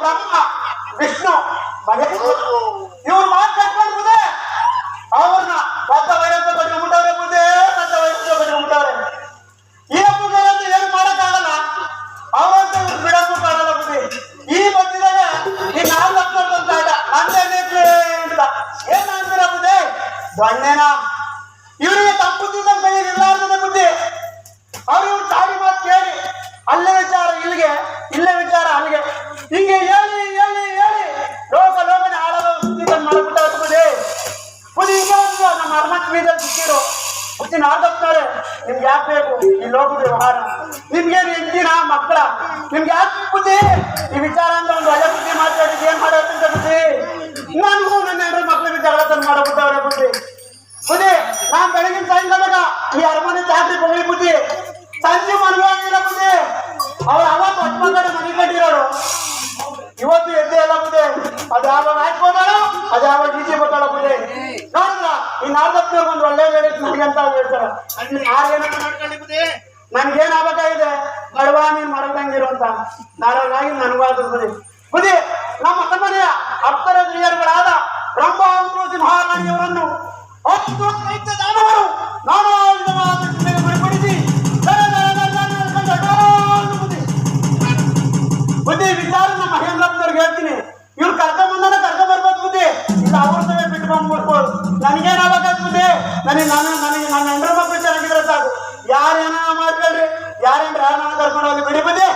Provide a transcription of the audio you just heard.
ಬ್ರಹ್ಮ ವಿಷ್ಣು ಮಹೇಶ್ ಇವ್ರು ಮಾತು ಕಟ್ಕೊಂಡು ಬುದ್ಧಿ ಅವ್ರನ್ನ ಬದ್ಧ ವೈರತ್ವ ಕಟ್ಕೊಂಡ್ಬಿಟ್ಟವ್ರೆ ಬುದ್ಧಿ, ಬದ್ಧ ವೈರತ್ವ ಕಟ್ಕೊಂಡ್ಬಿಟ್ಟವ್ರೆ. ಈ ಹಬ್ಬಗಳಂತೂ ಏನು ಮಾಡಕ್ಕಾಗಲ್ಲ, ಅವಂತ ಇವ್ರು ಬಿಡಕ್ಕಾಗಲ್ಲ ಬುದ್ಧಿ. ಈ ಮಧ್ಯದಾಗ ಈ ನಾಲ್ಕು ಹಬ್ಬದಂತ ಆಟ ನಂದೇನೈತಿ ಅಂತ ಏನ್ ಅಂತೀರ ಬುದ್ಧಿ? ದೊಣ್ಣೆನ ಇವರಿಗೆ ತಪ್ಪುತ್ತಿದ್ದ ಕೈಯಲ್ಲಿ ಇರ್ಲಾರ್ದೇ ಬುದ್ಧಿ. ಅವ್ರು ಇವ್ರು ತಾಳಿ ಮಾತು ಕೇಳಿ ಅಲ್ಲೇ ವಿಚಾರ ಇಲ್ಲಿಗೆ, ಇಲ್ಲೇ ವಿಚಾರ ಅಲ್ಲಿಗೆ, ಹಿಂಗೆ ಹೇಳಿ ಹೇಳಿ ಹೇಳಿ ಲೋಕನೆ ಆಳದ ಸುದ್ದಿಗಳನ್ನು ಮಾಡ್ಬಿಟ್ಟ ಬುದ್ಧಿ. ಬುದ್ಧಿ ಈಗ ಒಂದು ನಮ್ಮ ಹನುಮಂತ ಬೀದಲ್ಲಿ ಸಿಕ್ಕಿರು ಬುದ್ಧಿ ನಾಲ್ಕಪ್ತಾರೆ. ನಿಮ್ಗೆ ಯಾಕೆ ಬೇಕು ಈ ಲೋಕದ ವ್ಯವಹಾರ? ನಿಮ್ಗೇನು ಹೆಂಡತಿನ ಮಕ್ಕಳ? ನಿಮ್ಗೆ ಯಾಕೆ ಬುದ್ಧಿ ಈ ವಿಚಾರ ಅಂತ ಒಂದು ಒಳ್ಳೆ ಬುದ್ಧಿ ಮಾತಾಡಿದ್ ಏನ್ ಮಾಡೋದಂತ ಬುದ್ಧಿ? ನನಗೂ ನನ್ನ ಹೆಂಡ್ರ ಮಕ್ಕಳಿಗೆ ಜಗಳ ತಂದು ಮಾಡಬಿಟ್ಟವ್ರೆ ಬುದ್ಧಿ. ಬುದ್ಧಿ ನಾನ್ ಬೆಳಗಿನ ಸಾಯಂಕಾಲ ಈ ಅರಮನೆ ಚಾಕ್ರಿ ಬಗಲಿ ಬುದ್ಧಿ, ಸಂಜೆ ಮನವಾಗಿಲ್ಲ ಬುದ್ಧಿ. ಅವ್ರು ಅವತ್ತು ಹೊಟ್ಟ ಕಡೆ ಮನೆ ಕಟ್ಟಿರೋರು, ಇವತ್ತು ಎದ್ದೆ ಎಲ್ಲ ಬುದ್ಧಿ. ಅದು ಯಾವಾಗ ಹಾಕ್ಬೋದಾಳು, ಅದು ಯಾವಾಗ ಈಚೆ ಬರ್ತಾಳ ಬುದ್ಧಿ. ನೋಡಿದ್ರ ಈ ನಾಲ್ಕಪ್ನವ್ರಿಗೆ ಒಂದು ಒಳ್ಳೆ ಹೇಳಿ ನನಗೆ ಅಂತ ಹೇಳ್ತಾರ. ಯಾರೇನಂತ ನೋಡ್ಕೊಳ್ಳಿ ಬುದ್ಧಿ, ನನ್ಗೇನ್ ಆಗ್ಬೇಕಾಗಿದೆ ಬಡವಾ ನೀನ್ ಮರದಂಗಿರು ಅಂತ ನಾರಾಗಿ ನನಗಾದ ಬುದ್ಧಿ. ಬುದ್ಧಿ ನಮ್ಮ ಅರಮನೆಯ ಅಪ್ತರ ಸ್ತ್ರೀಯರುಗಳಾದ ಬ್ರಹ್ಮ ಸಿಂಹಾರಾಣಿಯವರನ್ನು ದಾನವರು ನಾನಾ ವಿಧವಾದ ಗುರಿಪಡಿಸಿ ಬುದ್ಧಿ ವಿಚಾರ ನಮ್ಮ ಮಹೇಂದ್ರಪ್ಪನವ್ರಿಗೆ ಹೇಳ್ತೀನಿ. ಇವ್ರು ಕರ್ಕೊಂಬಂದಾನ ಕರ್ಕೊಂಬರ್ಬೋದು ಬುದ್ಧಿ, ಇಲ್ಲ ಅವ್ರದವೇ ಬಿಟ್ಟು ಬಂದ್ಬಿಡ್ಬೋದು. ನನಗೇನಾಗಬೇಕು ಬುದ್ಧಿ? ನನಗೆ ನನ್ನ ಹೆಂಡ್ರ ಮಕ್ಕಳು ಚೆನ್ನಾಗಿದ್ರೆ ಸಾಕು. ಯಾರೇನ ಮಾಡ್ಕೊಳ್ರಿ, ಯಾರೇನ್ರ ನಾನು ಕರ್ಕೊಂಡು ಹೋಗಿ ಬಿಡಿ ಬುದ್ಧಿ.